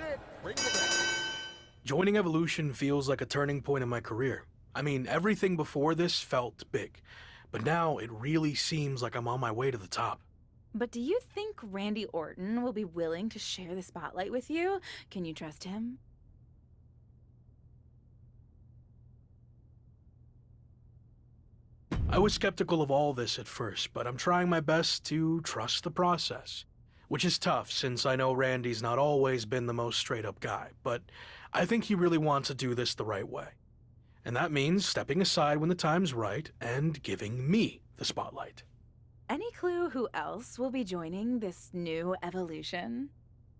it. Ring the bell. Joining Evolution feels like a turning point in my career. I mean, everything before this felt big, but now it really seems like I'm on my way to the top. But do you think Randy Orton will be willing to share the spotlight with you? Can you trust him? I was skeptical of all this at first, but I'm trying my best to trust the process. Which is tough since I know Randy's not always been the most straight-up guy, but I think he really wants to do this the right way. And that means stepping aside when the time's right and giving me the spotlight. Any clue who else will be joining this new evolution?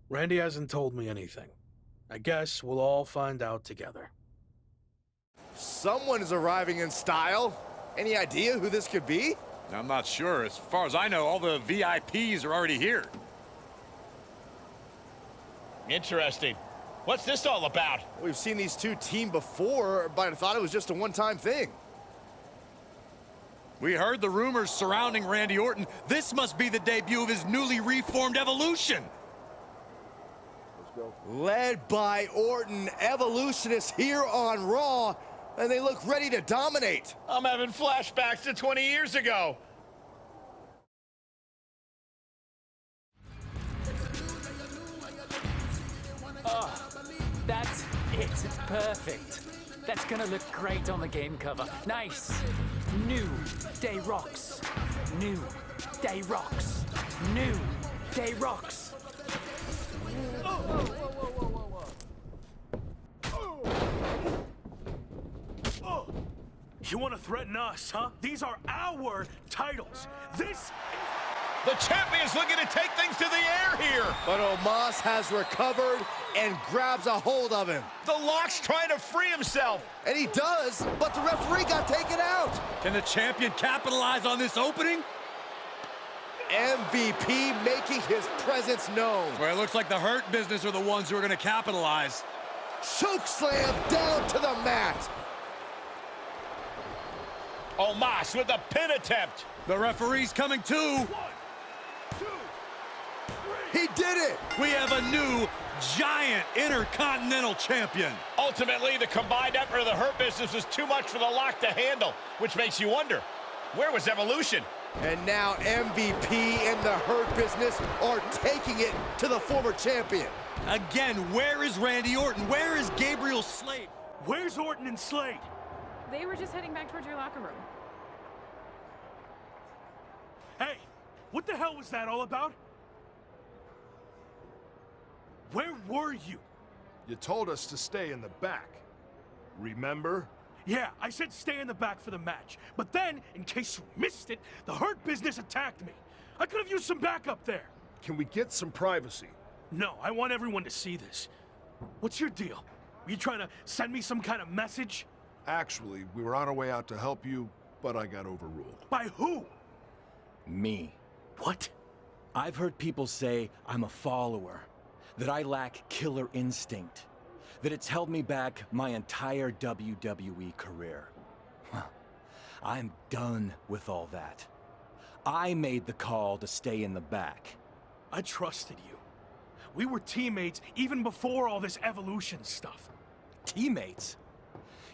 Randy hasn't told me anything. I guess we'll all find out together. Someone is arriving in style. Any idea who this could be? I'm not sure. As far as I know, all the VIPs are already here. Interesting. What's this all about? We've seen these two team before, but I thought it was just a one-time thing. We heard the rumors surrounding Randy Orton. This must be the debut of his newly reformed Evolution. Let's go. Led by Orton, Evolution is here on Raw, and they look ready to dominate. I'm having flashbacks to 20 years ago. Oh, that's it. Perfect. That's gonna look great on the game cover. Nice. New Day Rocks. New Day Rocks. New Day Rocks. You want to threaten us, huh? These are our titles. The champion's looking to take things to the air here. But Omos has recovered and grabs a hold of him. The Lock's trying to free himself. And he does, but the referee got taken out. Can the champion capitalize on this opening? MVP making his presence known. Well, it looks like the Hurt Business are the ones who are going to capitalize. Choke slam down to the mat. Omos with a pin attempt. The referee's coming too. He did it. We have a new giant Intercontinental Champion. Ultimately, the combined effort of the Hurt Business was too much for the Lock to handle, which makes you wonder, where was Evolution? And now MVP and the Hurt Business are taking it to the former champion. Again, where is Randy Orton? Where is Gabriel Slade? Where's Orton and Slade? They were just heading back towards your locker room. Hey, what the hell was that all about? Where were you? You told us to stay in the back. Remember? Yeah, I said stay in the back for the match. But then, in case you missed it, the Hurt Business attacked me. I could have used some backup there. Can we get some privacy? No, I want everyone to see this. What's your deal? Were you trying to send me some kind of message? Actually, we were on our way out to help you, but I got overruled. By who? Me. What? I've heard people say I'm a follower, that I lack killer instinct, that it's held me back my entire WWE career. I'm done with all that. I made the call to stay in the back. I trusted you. We were teammates even before all this Evolution stuff. Teammates?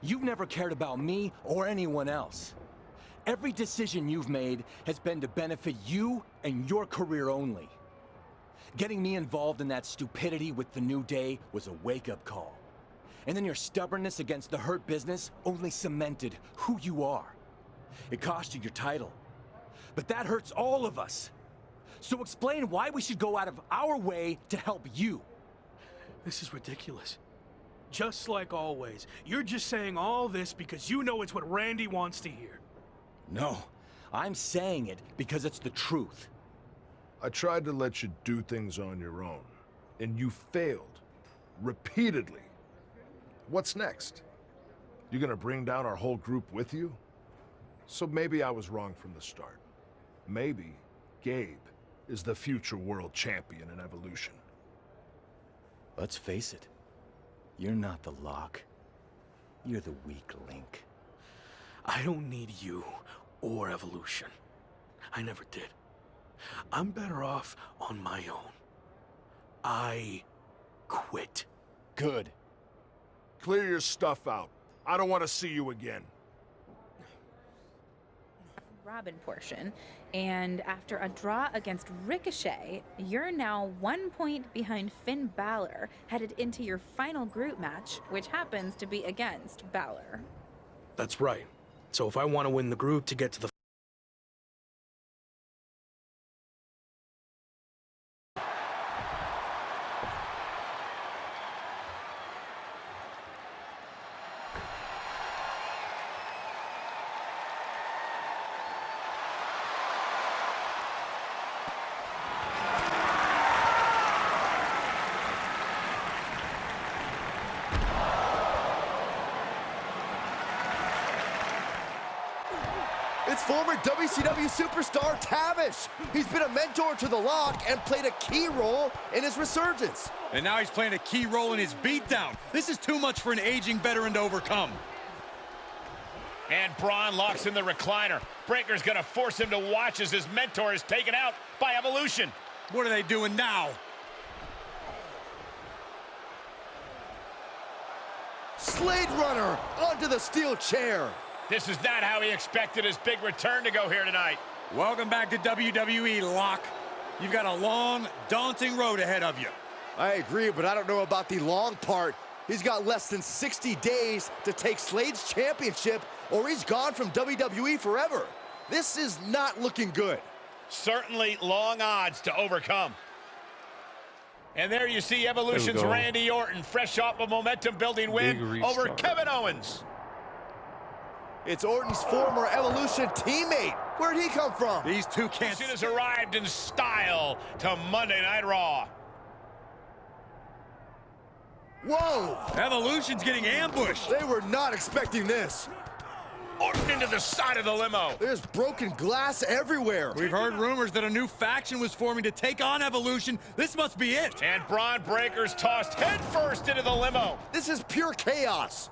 You've never cared about me or anyone else. Every decision you've made has been to benefit you and your career only. Getting me involved in that stupidity with the New Day was a wake-up call. And then your stubbornness against the Hurt Business only cemented who you are. It cost you your title. But that hurts all of us. So explain why we should go out of our way to help you. This is ridiculous. Just like always, you're just saying all this because you know it's what Randy wants to hear. No, I'm saying it because it's the truth. I tried to let you do things on your own, and you failed. Repeatedly. What's next? You gonna bring down our whole group with you? So maybe I was wrong from the start. Maybe Gabe is the future world champion in Evolution. Let's face it. You're not the Lock. You're the weak link. I don't need you or Evolution. I never did. I'm better off on my own. I quit. Good. Clear your stuff out. I don't want to see you again. Robin portion, and after a draw against Ricochet, you're now 1 point behind Finn Balor, headed into your final group match, which happens to be against Balor. That's right. So if I want to win the group to get to the It's former WCW superstar Tavish. He's been a mentor to The Lock and played a key role in his resurgence. And now he's playing a key role in his beatdown. This is too much for an aging veteran to overcome. And Braun locks in the recliner. Breaker's gonna force him to watch as his mentor is taken out by Evolution. What are they doing now? Slade Runner onto the steel chair. This is not how he expected his big return to go here tonight. Welcome back to WWE, Lock. You've got a long, daunting road ahead of you. I agree, but I don't know about the long part. He's got less than 60 days to take Slade's championship, or he's gone from WWE forever. This is not looking good. Certainly long odds to overcome. And there you see Evolution's Randy Orton, fresh off a momentum-building win over Kevin Owens. It's Orton's former Evolution teammate. Where'd he come from? These two can't... Evolution has arrived in style to Monday Night Raw. Whoa! Evolution's getting ambushed. They were not expecting this. Orton into the side of the limo. There's broken glass everywhere. We've heard rumors that a new faction was forming to take on Evolution. This must be it. And Braun Breaker's tossed headfirst into the limo. This is pure chaos.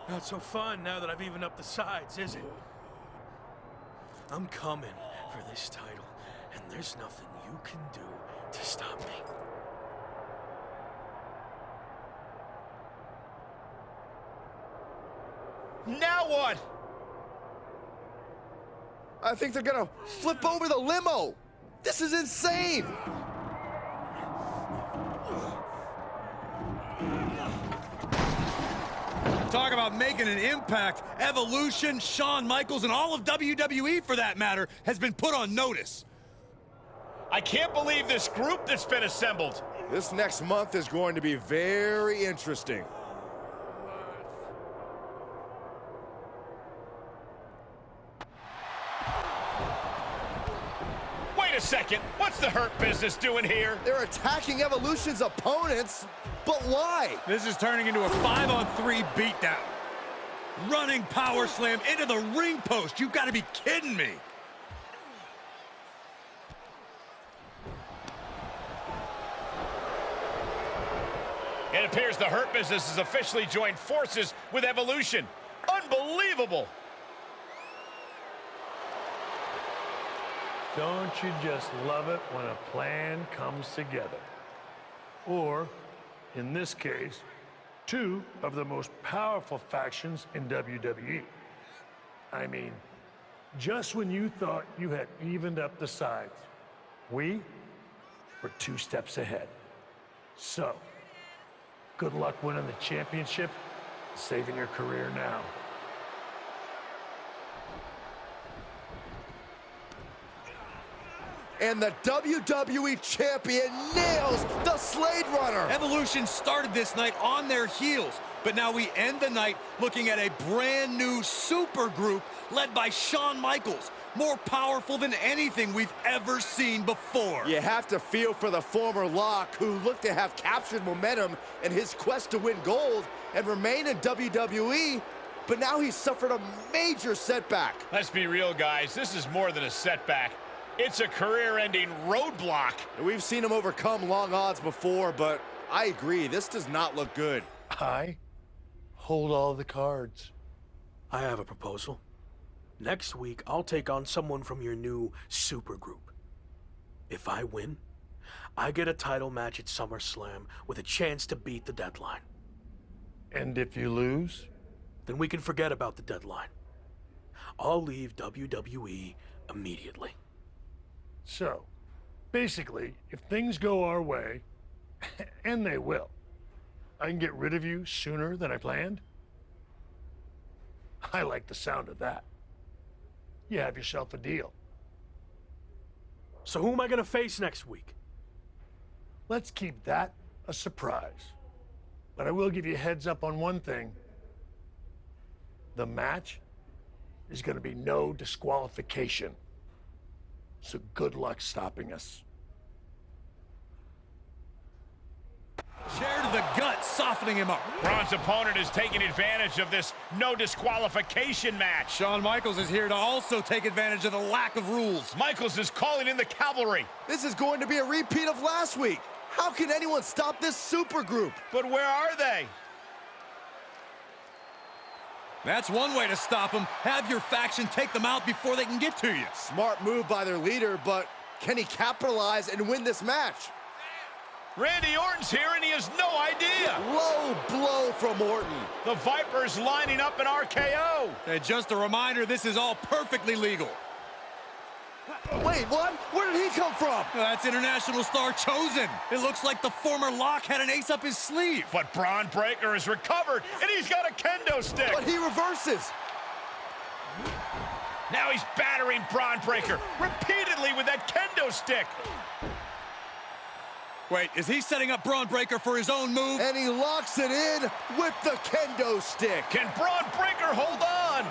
Not so fun now that I've evened up the sides, is it? I'm coming for this title, and there's nothing you can do to stop me. Now what? I think they're gonna flip over the limo. This is insane. Talk about making an impact. Evolution, Shawn Michaels, and all of WWE, for that matter, has been put on notice. I can't believe this group that's been assembled. This next month is going to be very interesting. Wait a second, what's the Hurt Business doing here? They're attacking Evolution's opponents, but why? This is turning into a 5-on-3 beatdown. Running power slam into the ring post. You've got to be kidding me. It appears the Hurt Business has officially joined forces with Evolution. Unbelievable! Don't you just love it when a plan comes together? Or, in this case, two of the most powerful factions in WWE. I mean, just when you thought you had evened up the sides, we were 2 steps ahead. So, good luck winning the championship, saving your career now. And the WWE Champion nails the Slade Runner. Evolution started this night on their heels, but now we end the night looking at a brand new super group led by Shawn Michaels, more powerful than anything we've ever seen before. You have to feel for the former Lock, who looked to have captured momentum in his quest to win gold and remain in WWE, but now he's suffered a major setback. Let's be real, guys. This is more than a setback. It's a career-ending roadblock. We've seen him overcome long odds before, but I agree, this does not look good. I hold all the cards. I have a proposal. Next week, I'll take on someone from your new supergroup. If I win, I get a title match at SummerSlam with a chance to beat the deadline. And if you lose? Then we can forget about the deadline. I'll leave WWE immediately. So, basically, if things go our way, and they will, I can get rid of you sooner than I planned? I like the sound of that. You have yourself a deal. So who am I gonna face next week? Let's keep that a surprise. But I will give you a heads up on one thing. The match is gonna be no disqualification. So good luck stopping us. Chair to the gut, softening him up. Braun's opponent is taking advantage of this no disqualification match. Shawn Michaels is here to also take advantage of the lack of rules. Michaels is calling in the cavalry. This is going to be a repeat of last week. How can anyone stop this super group? But where are they? That's one way to stop them. Have your faction take them out before they can get to you. Smart move by their leader, but can he capitalize and win this match? Randy Orton's here and he has no idea. Low blow from Orton. The Viper's lining up an RKO. And just a reminder, this is all perfectly legal. Wait, what? Where did he come from? That's international star Chosen. It looks like the former Lock had an ace up his sleeve. But Braun Breaker is recovered and he's got a kendo stick. But he reverses. Now he's battering Braun Breaker repeatedly with that kendo stick. Wait, is he setting up Braun Breaker for his own move? And he locks it in with the kendo stick. Can Braun Breaker hold on?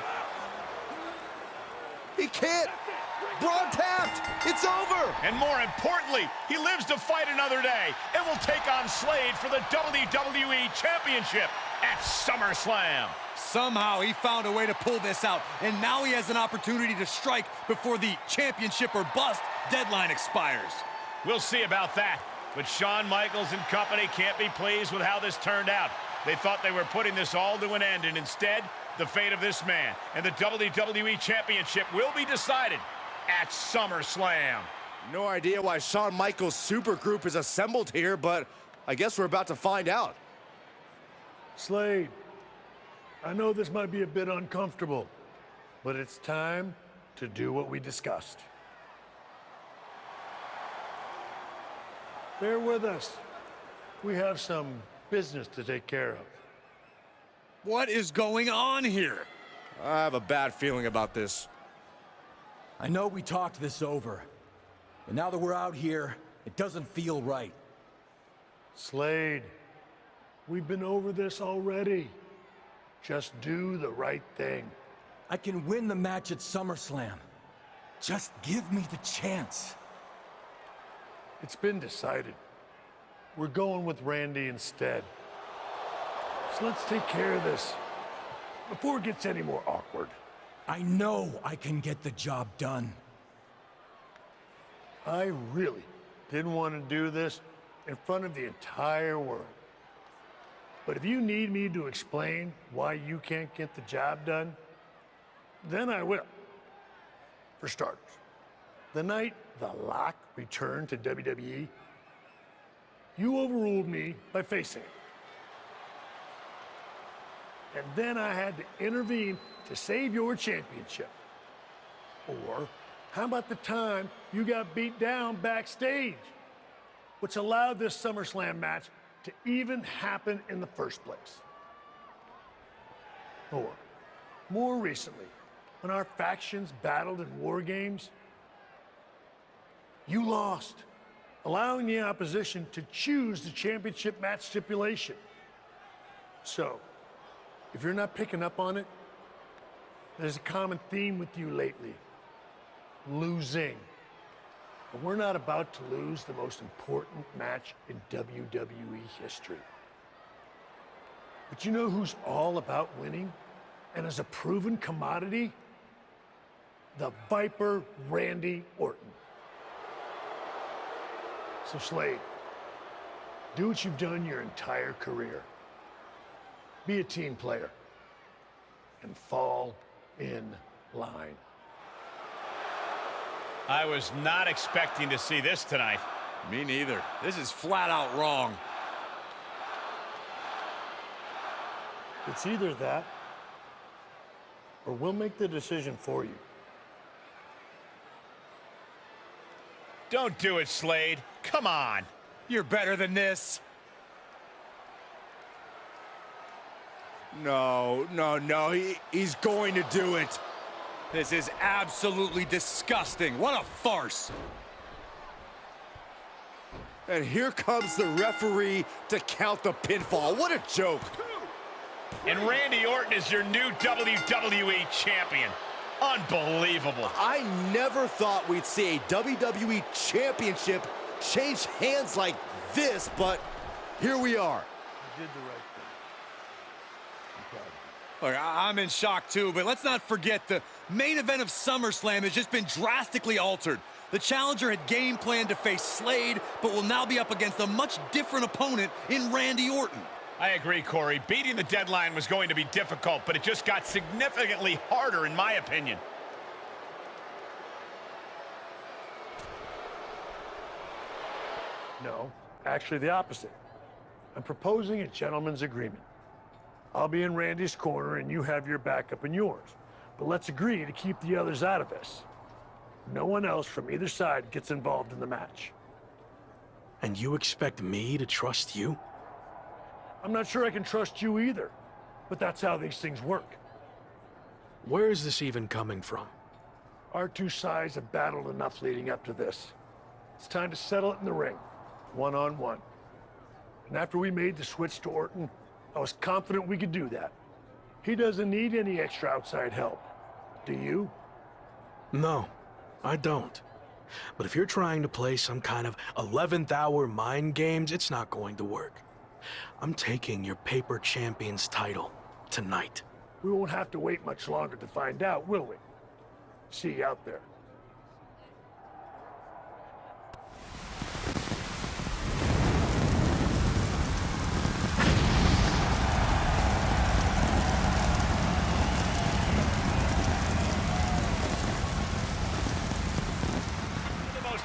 He can't. Braun tapped. It's over. And more importantly, he lives to fight another day and will take on Slade for the WWE Championship at SummerSlam. Somehow he found a way to pull this out, and now he has an opportunity to strike before the championship or bust deadline expires. We'll see about that. But Shawn Michaels and company can't be pleased with how this turned out. They thought they were putting this all to an end, and instead, the fate of this man and the WWE Championship will be decided at SummerSlam. No idea why Shawn Michaels' supergroup is assembled here, but I guess we're about to find out. Slade, I know this might be a bit uncomfortable, but it's time to do what we discussed. Bear with us. We have some business to take care of. What is going on here? I have a bad feeling about this. I know we talked this over, but now that we're out here, it doesn't feel right. Slade, we've been over this already. Just do the right thing. I can win the match at SummerSlam. Just give me the chance. It's been decided. We're going with Randy instead. So let's take care of this before it gets any more awkward. I know I can get the job done. I really didn't want to do this in front of the entire world. But if you need me to explain why you can't get the job done, then I will. For starters, the night The Lock returned to WWE, you overruled me by facing it. And then I had to intervene to save your championship. Or how about the time you got beat down backstage, which allowed this SummerSlam match to even happen in the first place? Or more recently, when our factions battled in war games, you lost, allowing the opposition to choose the championship match stipulation. So, if you're not picking up on it, there's a common theme with you lately: losing. But we're not about to lose the most important match in WWE history. But you know who's all about winning and is a proven commodity? The Viper, Randy Orton. So Slade, do what you've done your entire career. Be a team player and fall in line. I was not expecting to see this tonight. Me neither. This is flat out wrong. It's either that, or we'll make the decision for you. Don't do it, Slade. Come on. You're better than this. No, he's going to do it. This is absolutely disgusting. What a farce. And here comes the referee to count the pinfall. What a joke. And Randy Orton is your new WWE champion. Unbelievable. I never thought we'd see a WWE championship change hands like this, but here we are. You did the right thing. I'm proud of you. Look, I'm in shock too, but let's not forget the main event of SummerSlam has just been drastically altered. The challenger had game planned to face Slade, but will now be up against a much different opponent in Randy Orton. I agree, Corey. Beating the deadline was going to be difficult, but it just got significantly harder, in my opinion. No, actually the opposite. I'm proposing a gentleman's agreement. I'll be in Randy's corner and you have your backup in yours. But let's agree to keep the others out of this. No one else from either side gets involved in the match. And you expect me to trust you? I'm not sure I can trust you either, but that's how these things work. Where is this even coming from? Our two sides have battled enough leading up to this. It's time to settle it in the ring, one-on-one. And after we made the switch to Orton, I was confident we could do that. He doesn't need any extra outside help. Do you? No, I don't. But if you're trying to play some kind of 11th hour mind games, it's not going to work. I'm taking your paper champion's title tonight. We won't have to wait much longer to find out, will we? See you out there.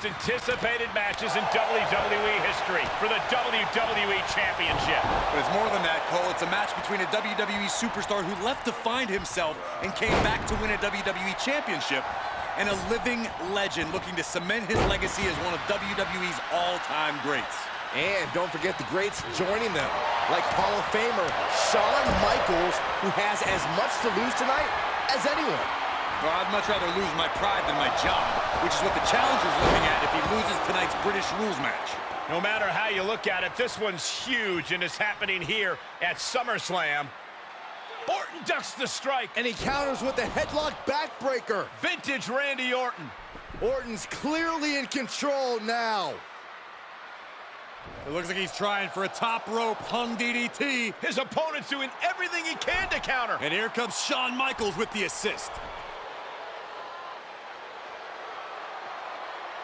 Anticipated matches in WWE history for the WWE Championship. But it's more than that, Cole. It's a match between a WWE superstar who left to find himself and came back to win a WWE Championship, and a living legend looking to cement his legacy as one of WWE's all-time greats. And don't forget the greats joining them, like Hall of Famer Shawn Michaels, who has as much to lose tonight as anyone. Well, I'd much rather lose my pride than my job, which is what the challenger's looking at if he loses tonight's British rules match. No matter how you look at it, this one's huge, and it's happening here at SummerSlam. Orton ducks the strike. And he counters with a headlock backbreaker. Vintage Randy Orton. Orton's clearly in control now. It looks like he's trying for a top rope hung DDT. His opponent's doing everything he can to counter. And here comes Shawn Michaels with the assist.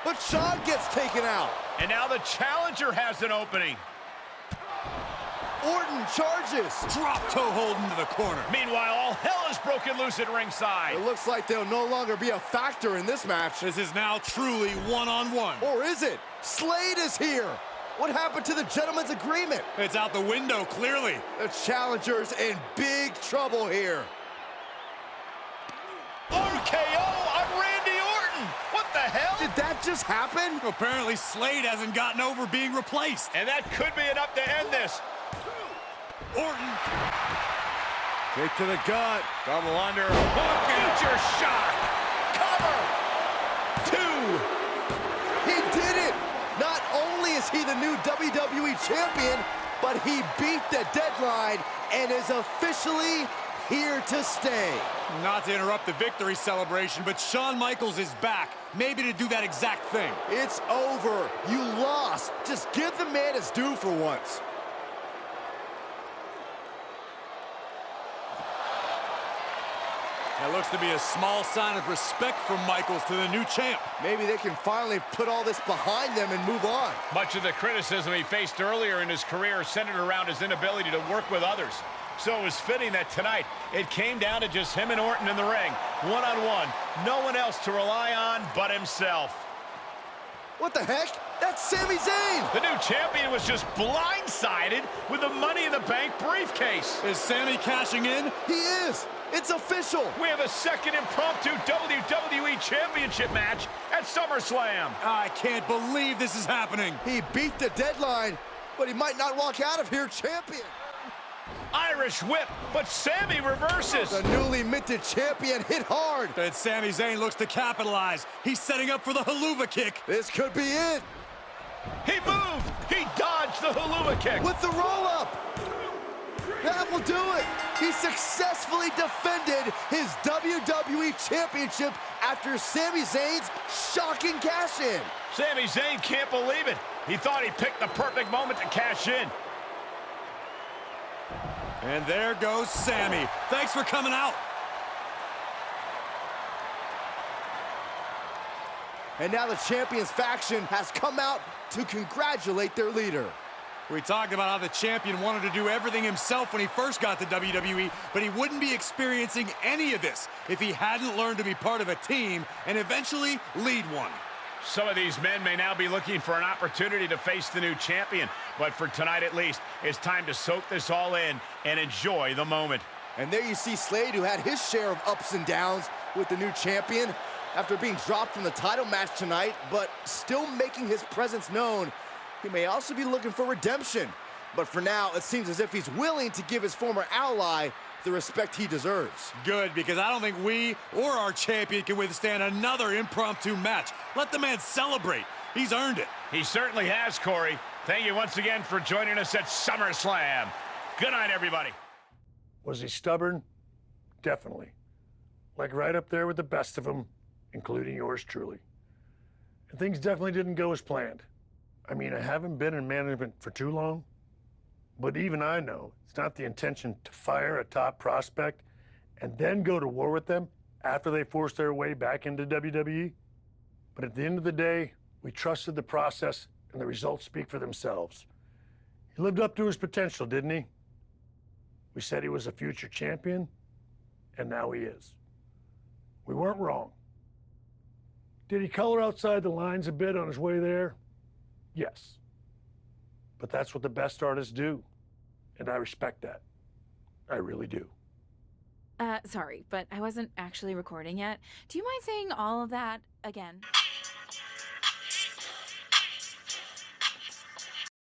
But Shawn gets taken out. And now the challenger has an opening. Orton charges. Drop toe hold into the corner. Meanwhile, all hell is broken loose at ringside. It looks like they'll no longer be a factor in this match. This is now truly one-on-one. Or is it? Slade is here. What happened to the gentleman's agreement? It's out the window, clearly. The challenger's in big trouble here. RKO on Randy Orton. What the hell? Did that just happen? Apparently Slade hasn't gotten over being replaced. And that could be enough to end this. Orton. Kick to the gut. Double under. Future shot. Cover. 2. He did it. Not only is he the new WWE champion, but he beat the deadline and is officially here to stay. Not to interrupt the victory celebration, but Shawn Michaels is back, maybe to do that exact thing. It's over. You lost. Just give the man his due for once. That looks to be a small sign of respect from Michaels to the new champ. Maybe they can finally put all this behind them and move on. Much of the criticism he faced earlier in his career centered around his inability to work with others. So it was fitting that tonight it came down to just him and Orton in the ring, one-on-one. No one else to rely on but himself. What the heck? That's Sami Zayn! The new champion was just blindsided with the Money in the Bank briefcase. Is Sami cashing in? He is! It's official! We have a second impromptu WWE Championship match at SummerSlam. I can't believe this is happening. He beat the deadline, but he might not walk out of here champion. Irish whip, but Sami reverses. The newly minted champion hit hard. And Sami Zayn looks to capitalize. He's setting up for the haluva kick. This could be it. He moved. He dodged the haluva kick. With the roll-up. That will do it. He successfully defended his WWE Championship after Sami Zayn's shocking cash-in. Sami Zayn can't believe it. He thought he picked the perfect moment to cash in. And there goes Sami. Thanks for coming out. And now the Champions faction has come out to congratulate their leader. We talked about how the champion wanted to do everything himself when he first got to WWE, but he wouldn't be experiencing any of this if he hadn't learned to be part of a team and eventually lead one. Some of these men may now be looking for an opportunity to face the new champion, but for tonight at least, it's time to soak this all in and enjoy the moment. And there you see Slade, who had his share of ups and downs with the new champion after being dropped from the title match tonight, but still making his presence known. He may also be looking for redemption, but for now, it seems as if he's willing to give his former ally the respect he deserves. Good, because I don't think we or our champion can withstand another impromptu match. Let the man celebrate. He's earned it. He certainly has, Corey. Thank you once again for joining us at SummerSlam. Good night, everybody. Was he stubborn? Definitely. Like right up there with the best of them, including yours truly. And things definitely didn't go as planned. I mean, I haven't been in management for too long, but even I know it's not the intention to fire a top prospect and then go to war with them after they force their way back into WWE. But at the end of the day, we trusted the process and the results speak for themselves. He lived up to his potential, didn't he? We said he was a future champion, and now he is. We weren't wrong. Did he color outside the lines a bit on his way there? Yes. But that's what the best artists do, and I respect that. I really do. Sorry, but I wasn't actually recording yet. Do you mind saying all of that again?